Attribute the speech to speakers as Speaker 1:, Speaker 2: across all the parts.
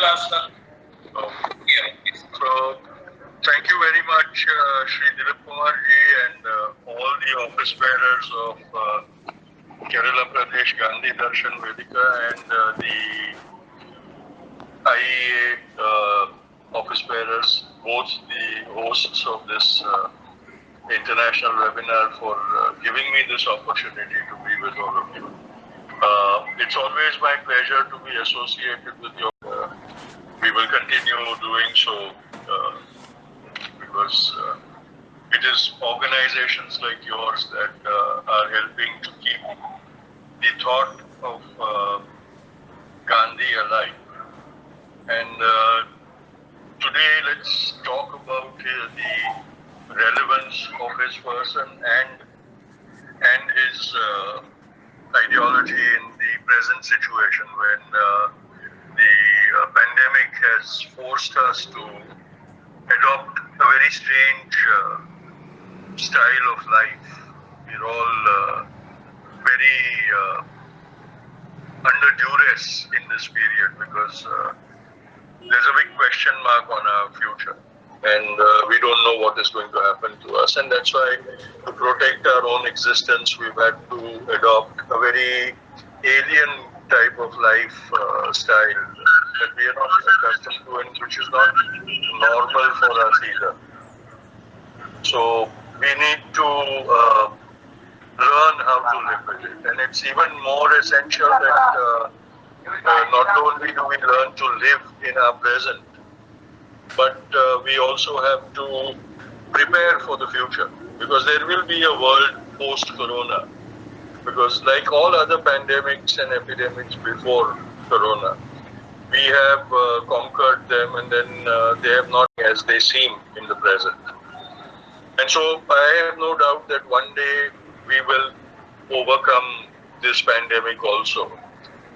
Speaker 1: So, thank you very much, Shri Dilip Kumar ji, and all the office bearers of Kerala Pradesh Gandhi Darshan Vedika and the IEA office bearers, both the hosts of this international webinar, for giving me this opportunity to be with all of you. It's always my pleasure to be associated with you. We will continue doing so because it is organizations like yours that are helping to keep the thought of Gandhi alive. And today let's talk about the relevance of his person and his ideology in the present situation when the pandemic has forced us to adopt a very strange style of life. We're all very under duress in this period because there's a big question mark on our future, and we don't know what is going to happen to us. And that's why, to protect our own existence, we've had to adopt a very alien type of life style that we are not accustomed to and which is not normal for us either. So we need to learn how to live with it. And it's even more essential that not only do we learn to live in our present, but we also have to prepare for the future, because there will be a world post-corona. Because like all other pandemics and epidemics before corona, we have conquered them, and then they have not as they seem in the present. And so I have no doubt that one day we will overcome this pandemic also.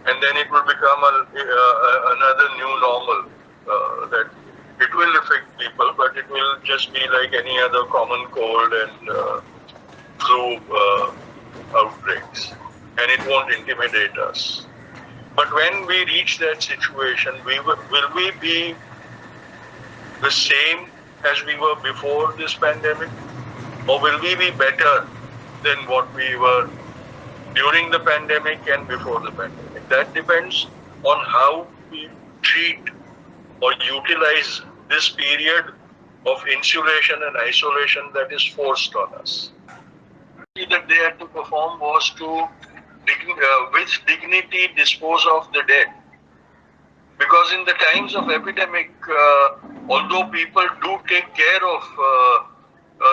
Speaker 1: And then it will become another new normal that it will affect people, but it will just be like any other common cold and flu outbreaks, and it won't intimidate us. But when we reach that situation, will we be the same as we were before this pandemic, or will we be better than what we were during the pandemic and before the pandemic? That depends on how we treat or utilize this period of insulation and isolation that is forced on us. That they had to perform was to, with dignity, dispose of the dead. Because in the times of epidemic, although people do take care of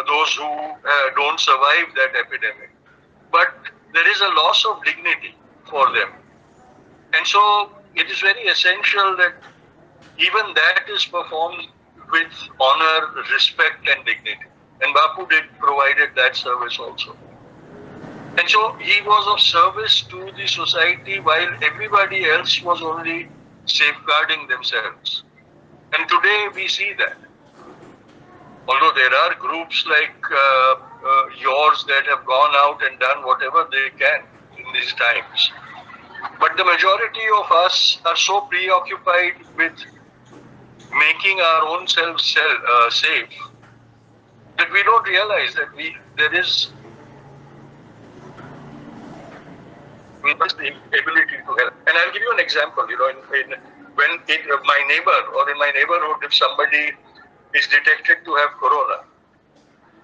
Speaker 1: those who don't survive that epidemic, but there is a loss of dignity for them. And so it is very essential that even that is performed with honor, respect and dignity. And Bapu provided that service also. And so he was of service to the society while everybody else was only safeguarding themselves. And today we see that. Although there are groups like yours that have gone out and done whatever they can in these times. But the majority of us are so preoccupied with making our own selves safe that we don't realize that there is the ability to help. And I'll give you an example. You know, when my neighbor or in my neighborhood, if somebody is detected to have corona,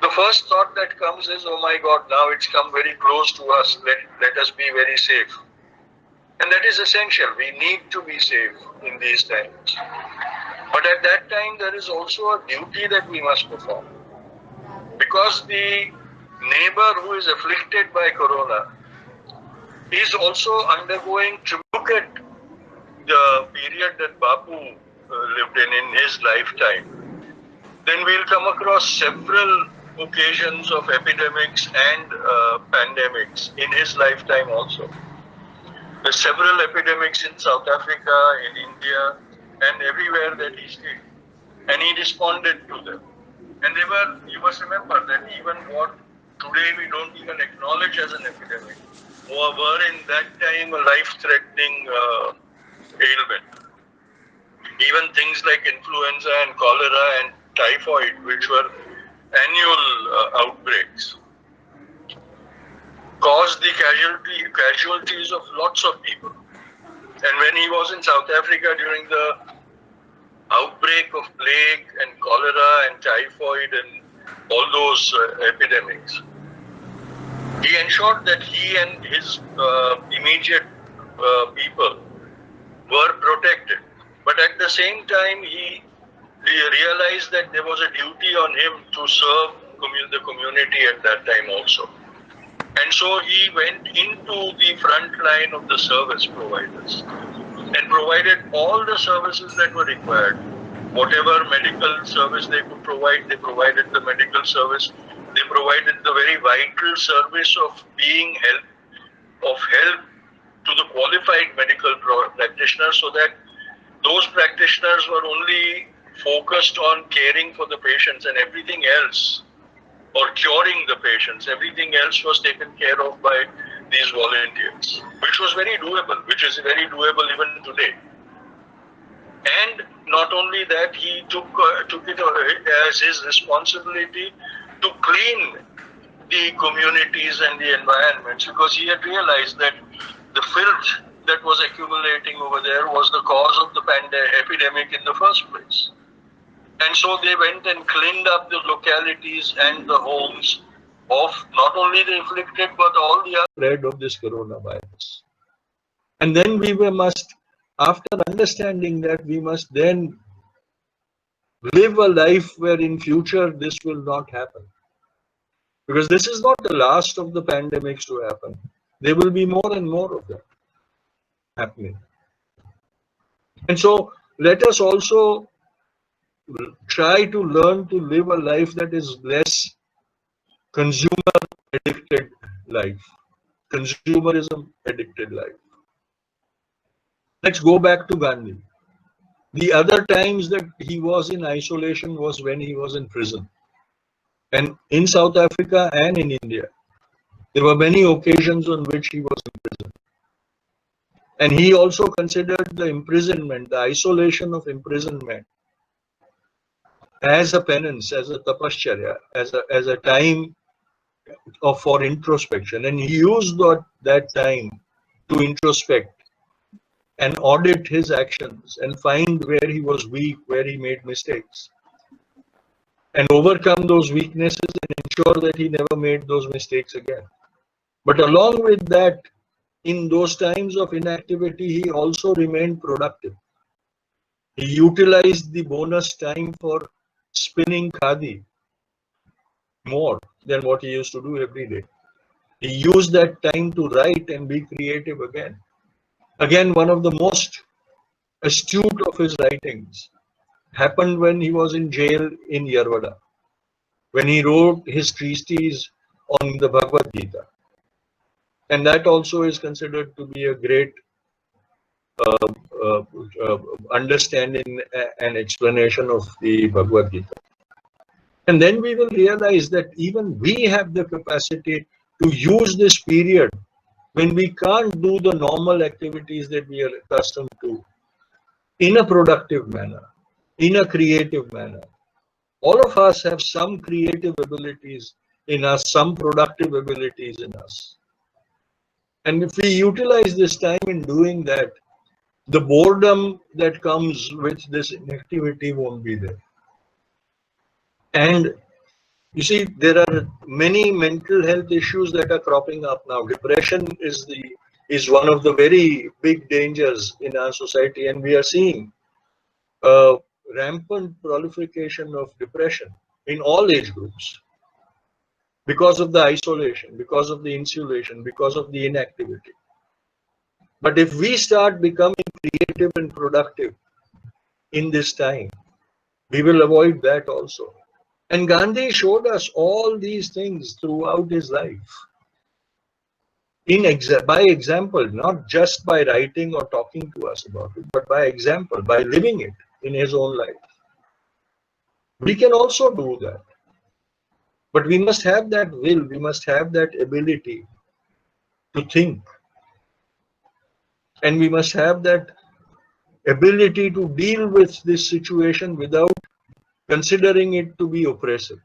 Speaker 1: the first thought that comes is, oh my God, now it's come very close to us. Let us be very safe. And that is essential. We need to be safe in these times. But at that time, there is also a duty that we must perform. Because the neighbor who is afflicted by corona is also undergoing to look at the period that Bapu lived in his lifetime. Then we'll come across several occasions of epidemics and pandemics in his lifetime also. There's several epidemics in South Africa, in India, and everywhere that he stayed. And he responded to them. And they were, you must remember that even what today we don't even acknowledge as an epidemic, were in that time a life-threatening ailment. Even things like influenza and cholera and typhoid, which were annual outbreaks, caused the casualties of lots of people. And when he was in South Africa during the outbreak of plague and cholera and typhoid and all those epidemics, he ensured that he and his immediate people were protected. But at the same time, he realized that there was a duty on him to serve the community at that time also. And so he went into the front line of the service providers and provided all the services that were required. Whatever medical service they could provide, they provided the medical service. They provided the very vital service of being help to the qualified medical practitioners, so that those practitioners were only focused on caring for the patients, and everything else, or curing the patients, everything else was taken care of by these volunteers, which was very doable, which is very doable even today. And not only that, he took it as his responsibility to clean the communities and the environments, because he had realized that the filth that was accumulating over there was the cause of the epidemic in the first place. And so they went and cleaned up the localities and the homes of not only the afflicted, but all the other spread of this coronavirus. And then must, after understanding that, we must then live a life where in future this will not happen. Because this is not the last of the pandemics to happen. There will be more and more of them happening. And so let us also try to learn to live a life that is less consumer addicted life, consumerism addicted life. Let's go back to Gandhi. The other times that he was in isolation was when he was in prison. And in South Africa and in India, there were many occasions on which he was in prison. And he also considered the imprisonment, the isolation of imprisonment, as a penance, as a tapascharya, as a time for introspection. And he used that time to introspect and audit his actions and find where he was weak, where he made mistakes, and overcome those weaknesses and ensure that he never made those mistakes again. But along with that, in those times of inactivity, he also remained productive. He utilized the bonus time for spinning khadi more than what he used to do every day. He used that time to write and be creative again. Again, one of the most astute of his writings happened when he was in jail in Yarwada, when he wrote his treatise on the Bhagavad Gita. And that also is considered to be a great understanding and explanation of the Bhagavad Gita. And then we will realize that even we have the capacity to use this period when we can't do the normal activities that we are accustomed to in a productive manner, in a creative manner. All of us have some creative abilities in us, some productive abilities in us. And if we utilize this time in doing that, the boredom that comes with this inactivity won't be there. And you see, there are many mental health issues that are cropping up now. Depression is one of the very big dangers in our society, and we are seeing rampant proliferation of depression in all age groups because of the isolation, because of the insulation, because of the inactivity. But if we start becoming creative and productive in this time, we will avoid that also. And Gandhi showed us all these things throughout his life. By example, not just by writing or talking to us about it, but by example, by living it in his own life. We can also do that. But we must have that will, we must have that ability to think. And we must have that ability to deal with this situation without considering it to be oppressive.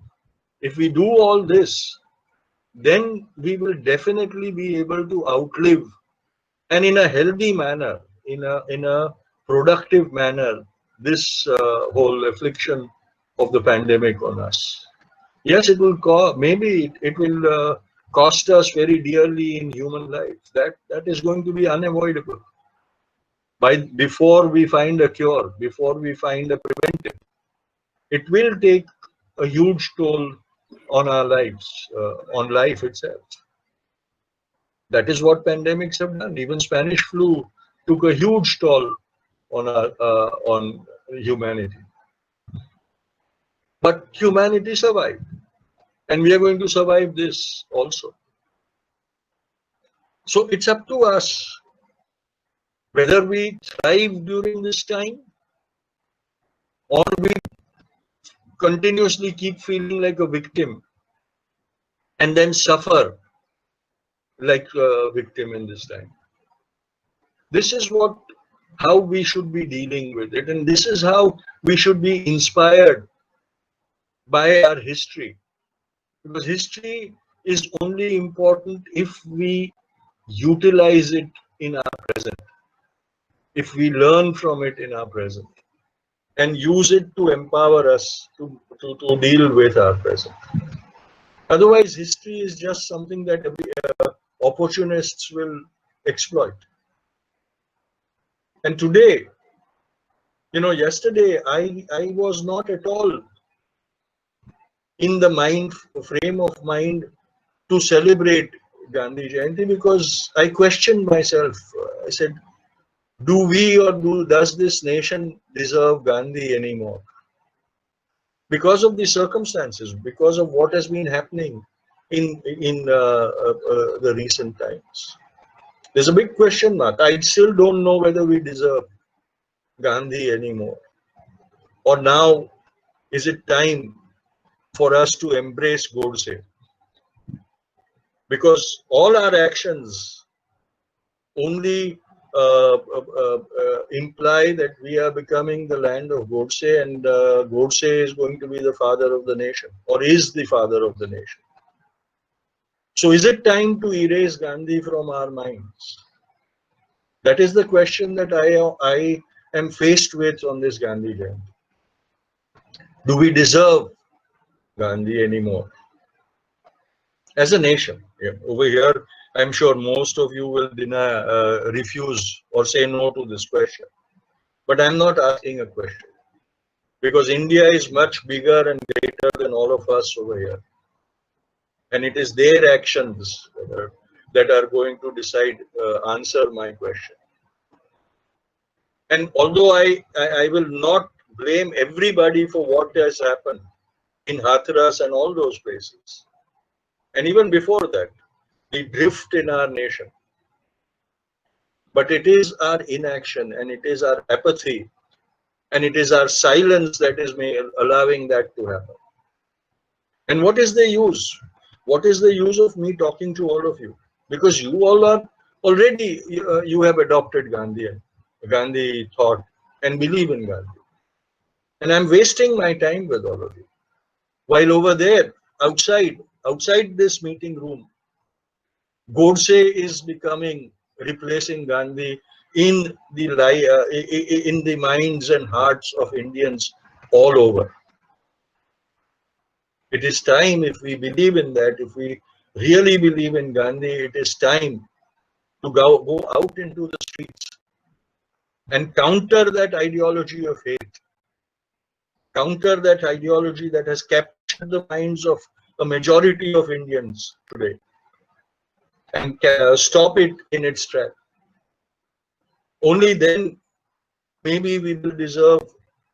Speaker 1: If we do all this, then we will definitely be able to outlive, and in a healthy manner, in a productive manner, this whole affliction of the pandemic on us. Yes, it will maybe it will cost us very dearly in human life. That is going to be unavoidable. Before we find a cure, before we find a preventive, it will take a huge toll on our lives, on life itself. That is what pandemics have done. Even Spanish flu took a huge toll on humanity. But humanity survived, and we are going to survive this also. So it's up to us whether we thrive during this time or we continuously keep feeling like a victim and then suffer like a victim in this time. This is how we should be dealing with it, and this is how we should be inspired by our history, because history is only important if we utilize it in our present, if we learn from it in our present and use it to empower us to deal with our present. Otherwise, history is just something that opportunists will exploit. And today, yesterday, I was not at all in the frame of mind to celebrate Gandhi Jayanti, because I questioned myself. I said, do we or does this nation deserve Gandhi anymore? Because of the circumstances, because of what has been happening in the recent times. There's a big question mark. I still don't know whether we deserve Gandhi anymore. Or now, is it time for us to embrace Godse? Because all our actions only imply that we are becoming the land of Godse, and Godse is going to be the father of the nation, or is the father of the nation. So is it time to erase Gandhi from our minds? That is the question that I am faced with on this Gandhi Jayanti. Do we deserve Gandhi anymore as a nation? Yeah. Over here, I'm sure most of you will refuse or say no to this question. But I'm not asking a question, because India is much bigger and greater than all of us over here. And it is their actions that are going to answer my question. And although I will not blame everybody for what has happened in Hathras and all those places, and even before that, the drift in our nation. But it is our inaction, and it is our apathy, and it is our silence that is allowing that to happen. And what is the use? What is the use of me talking to all of you? Because you all are already, you have adopted Gandhi thought and believe in Gandhi. And I'm wasting my time with all of you. While over there, outside this meeting room, Godse is replacing Gandhi in the minds and hearts of Indians all over. It is time, if we believe in that, if we really believe in Gandhi, it is time to go out into the streets and counter that ideology of hate, counter that ideology that has captured the minds of a majority of Indians today, and stop it in its track. Only then maybe we will deserve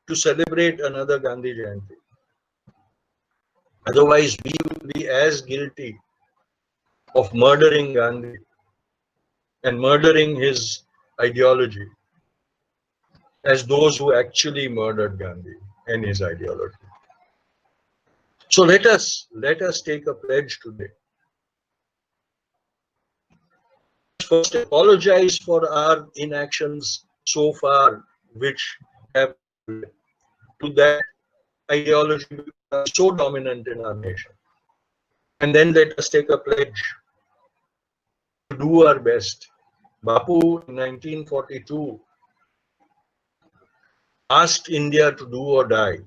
Speaker 1: to celebrate another Gandhi Jayanti. Otherwise, we will be as guilty of murdering Gandhi and murdering his ideology as those who actually murdered Gandhi and his ideology. So let us take a pledge today. First, apologize for our inactions so far which have to that ideology so dominant in our nation. And then let us take a pledge to do our best. Bapu in 1942 asked India to do or die.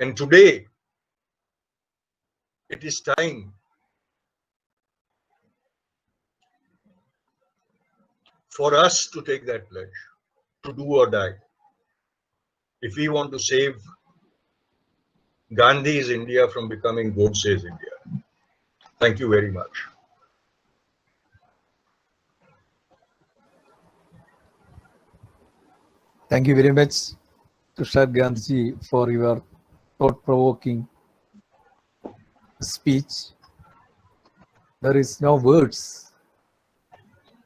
Speaker 1: And today, it is time for us to take that pledge, to do or die. If we want to save Gandhi's India from becoming Godse's India. Thank you very much.
Speaker 2: Thank you very much, Tushar Gandhi, for your thought-provoking speech. There is no words.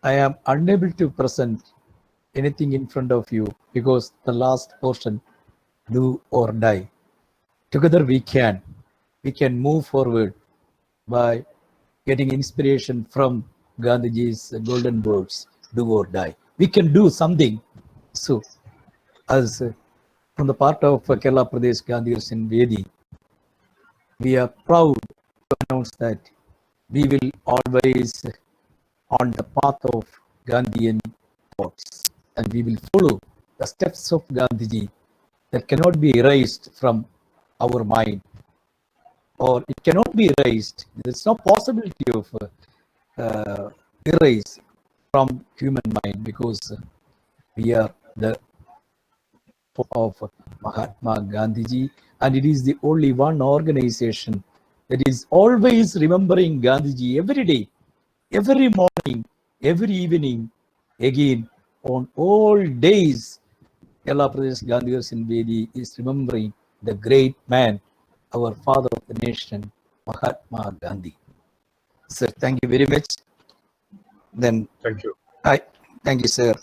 Speaker 2: I am unable to present anything in front of you because the last portion, do or die. Together we can move forward by getting inspiration from Gandhiji's golden words, do or die. We can do something. So, as from the part of Kerala Pradesh Gandhiyan Vedi, we are proud to announce that we will always on the path of Gandhian thoughts, and we will follow the steps of Gandhiji that cannot be erased from our mind, or it cannot be erased. There is no possibility of erase from human mind, because we are the of Mahatma Gandhiji, and it is the only one organization that is always remembering Gandhiji every day, every morning, every evening, again on all days. Kerala Pradesh Gandhiyan Vedi is remembering the great man, our father of the nation, Mahatma Gandhi. Sir, thank you very much. Then
Speaker 1: Thank you.
Speaker 2: thank you, sir.